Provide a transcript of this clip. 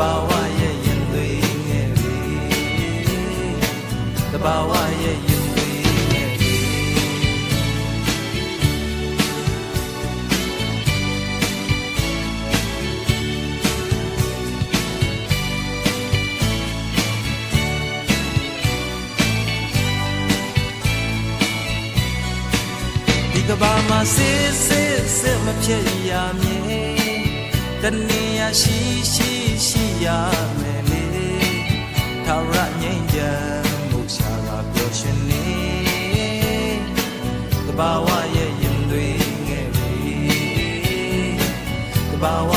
ဘာဝရဲ့ရင်သွေးငယ်တွေတဘာဝရဲ့ရင်သွေးငယ်တွေဒီကဘာမှာစစ်မဖြစ်ရမြဲတနေရရှိရမယ်လေထာဝရငြိမ်းချမ်းမှုရှာကပျော်ရွှင်နေတဘာဝရဲ့ရင်သွေးငယ်တွေတဘာဝ